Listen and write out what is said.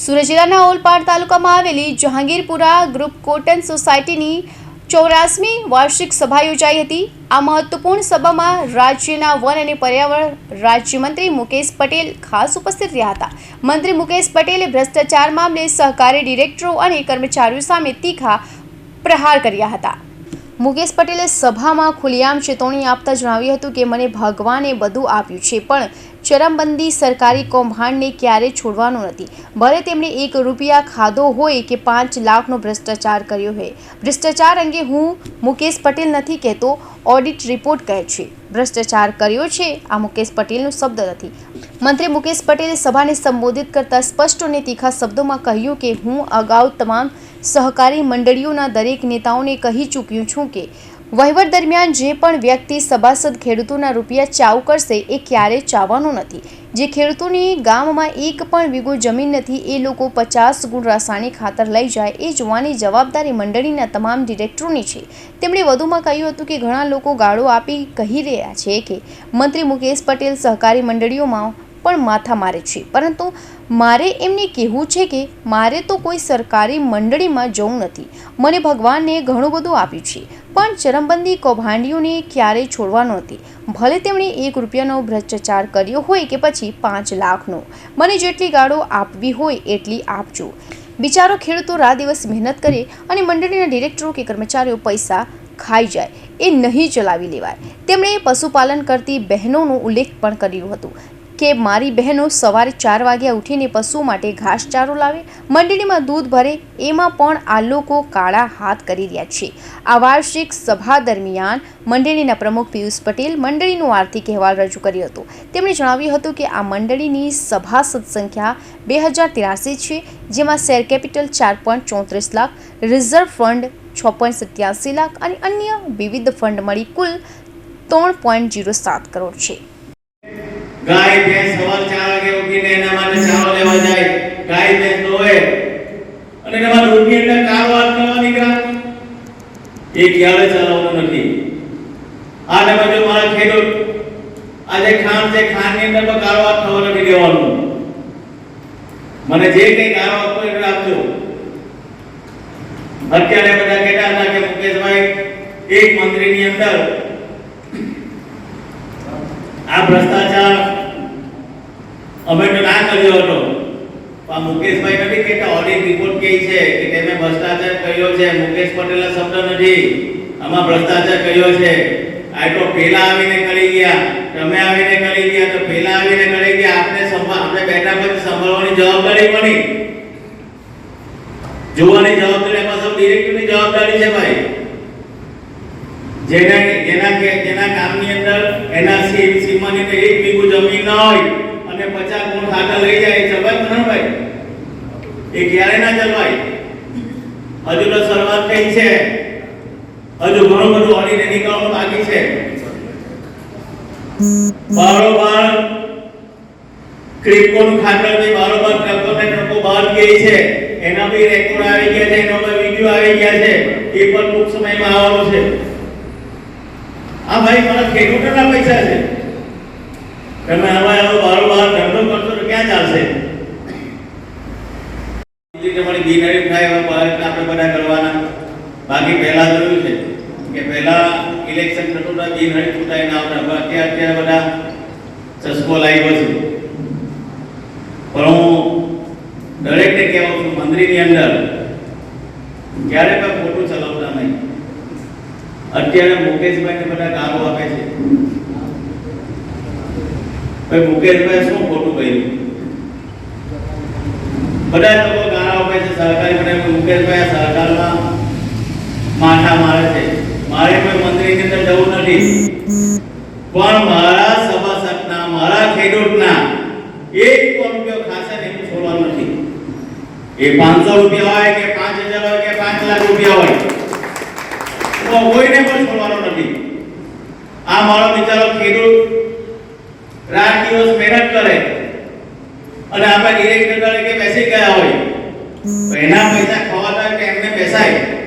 સુરત જિલ્લાના ઓલપાડ તાલુકામાં આવેલી જહાંગીરપુરા ગ્રુપ કોટન સોસાયટીની 84મી વાર્ષિક સભા યોજાઈ હતી। આ મહત્વપૂર્ણ સભામાં રાજ્યના વન અને પર્યાવરણ રાજ્યમંત્રી મુકેશ પટેલ ખાસ ઉપસ્થિત રહ્યા હતા। મંત્રી મુકેશ પટેલે ભ્રષ્ટાચાર મામલે સહકારી ડિરેક્ટરો અને કર્મચારીઓ સામે તીખા પ્રહાર કર્યા હતા। મુકેશ પટેલે સભામાં ખુલ્લેઆમ ચેતવણી આપતા જણાવ્યું હતું કે મને ભગવાને બધું આપ્યું છે, પણ ચરમબંધી સરકારી કૌભાંડને ક્યારે છોડવાનું નથી, ભલે તેમણે 1 રૂપિયા ખાધો હોય કે 5 લાખનો ભ્રષ્ટાચાર કર્યો હોય। ભ્રષ્ટાચાર અંગે હું મુકેશ પટેલ નથી કહેતો, ઓડિટ રિપોર્ટ કહે છે ભ્રષ્ટાચાર કર્યો છે। આ મુકેશ પટેલનો શબ્દ નથી। મંત્રી મુકેશ પટેલે સભાને સંબોધિત કરતા સ્પષ્ટ અને તીખા શબ્દોમાં કહ્યું કે હું અગાઉ તમામ સહકારી મંડળીઓના દરેક નેતાઓને કહી ચૂક્યું છું કે વહીવટ દરમિયાન જે પણ વ્યક્તિ સભાસદ ખેડૂતોના રૂપિયા ચાઉ કરશે એ ક્યારેય ચાવવાનો નથી। જે ખેડૂતોની ગામમાં 1 પણ વીઘો જમીન નથી એ લોકો 50 ગુણ રાસાયણિક ખાતર લઈ જાય એ જોવાની જવાબદારી મંડળીના તમામ ડિરેક્ટરોની છે। તેમણે વધુમાં કહ્યું હતું કે ઘણા લોકો ગાળો આપી કહી રહ્યા છે કે મંત્રી મુકેશ પટેલ સહકારી મંડળીઓમાં પણ માથા મારે છે, પરંતુ મારે એમને કહેવું છે કે મારે તો કોઈ સરકારી મંડળીમાં જવું નથી। મને ભગવાને ઘણું બધું આપ્યું છે, પણ ચરમબંધી કૌભાંડીઓને ક્યારેય છોડવાનો નથી, ભલે તેમણે 1 રૂપિયાનો ભ્રષ્ટાચાર કર્યો હોય કે પછી 5 લાખનો। મને જેટલી ગાળો આપવી હોય એટલી આપજો। બિચારો ખેડૂતો રાત દિવસ મહેનત કરે અને મંડળીના ડિરેક્ટરો કે કર્મચારીઓ પૈસા ખાઈ જાય એ નહીં ચલાવી લેવાય। તેમણે પશુપાલન કરતી બહેનોનો ઉલ્લેખ પણ કર્યો હતો કે મારી બહેનો સવારે 4 વાગ્યા ઉઠીને પશુ માટે ઘાસચારો લાવે, મંડળીમાં દૂધ ભરે, એમાં પણ આ લોકો કાળા હાથ કરી રહ્યા છે। આ વાર્ષિક સભા દરમિયાન મંડળીના પ્રમુખ પિયુષ પટેલ મંડળીનો આર્થિક અહેવાલ રજૂ કર્યો હતો। તેમણે જણાવ્યું હતું કે આ મંડળીની સભાસદ સંખ્યા 2083 છે, જેમાં share capital 4.34 lakh, reserve fund 6.87 lakh અને અન્ય વિવિધ ફંડ મળી કુલ 3.07 કરોડ છે। गाय भैंस सवार 4 वागे उठीने एना माटे चारो लेवा जाय, गाय भैंस दोए અને એમાં રોડની અંદર કાર વાત કરવા નીકળ્યા એ ક્યારે ચલાવવાનું નથી। આને બધું મારા ખેડૂત આજે ખાણ છે, ખાણની અંદર પણ કાર વાત થવા નથી દેવાનું। મને જે કંઈ કાર આપો એ આપજો। અત્યારે બધા કહેતા હતા કે મુકેશભાઈ એક મંત્રીની અંદર આ ભ્રષ્ટાચાર અમે તો ના કર્યો હતો, પણ મુકેશભાઈ નથી કહેતા, ઓડિટ રિપોર્ટ કહે છે કે તમે ભ્રષ્ટાચાર કર્યો છે। મુકેશ પટેલનો શબ્દ નથી, આમાં ભ્રષ્ટાચાર કર્યો છે। આ તો પેલા આવીને કરી ગયા, તમે આવીને કરી ગયા, તો પેલા આવીને કરી ગયા, આપણે બેઠા પછી સંભાળવાની જવાબદારી કોની? જોવાની જવાબદારી એમાં સૌ ડિરેક્ટરની જવાબદારી છે ભાઈ। જેના કામની અંદર એના સીમાની અંદર 1 વીઘો જમીન ન હોય અને 50 ગુણ ખાતર લઈ જાય એ ચલવાય ન ભાઈ? એ ક્યારે ના ચલવાય? હજુ તો શરૂઆત થઈ છે, હજુ ઘણું બધું ઓડિટ નીકળવાનું બાકી છે। બારોબાર ક્રિપ્ટોનું ખાતર બી બારોબાર ટ્રકો બહાર ગઈ છે, એના બી રેકોર્ડ આવી ગયા છે, એનો બી વિડિયો આવી ગયા છે, એ પણ ટૂંક સમયમાં આવવાનો છે। આ ભાઈ મારા ખેડૂતોના પૈસા છે, તમે આવા બારોબાર ધંધો કરશો તો ક્યાં ચાલશે? તમારી બિનહરીફ થાય એવા પ્રયત્ન આપણે બધા કરવાના। બાકી પહેલા જોયું છે કે પહેલા ઇલેક્શન થતું હતા બિનહરીફ ઉતારીને આવતા, અત્યારે બધા ચસ્કો લાગ્યો છે। પણ હું દરેકને કહેવું છું, મંત્રીની અંદર ક્યારે પણ ખોટું ચલાવતા નહીં। અત્યારે મુકેશભાઈને બધા ગાળો આપે છે, ભાઈ મુકેશભાઈ શું ખોટું કર્યું? બધા લોકો ગાળો આપે છે સરકારી માટે, મુકેશભાઈ સરકારમાં માથા મારે છે। મારે કોઈ મંત્રીની અંદર જવું નથી, પણ મારા સભાસદના, મારા ખેડૂતના 1 રૂપિયો ખાસે ને હું છોડવાનું નથી। એ 500 રૂપિયા હોય કે 5000 હોય કે 5 લાખ રૂપિયા હોય, કોઈને પણ છોડવાનો નથી। આ મારો બિચારો ખેડૂત રાત દિવસ મહેનત કરે અને આપણે ડિરેક્ટર તરીકે બેસી ગયા હોય, એના પૈસા ખવાતા કે એમને બેસાય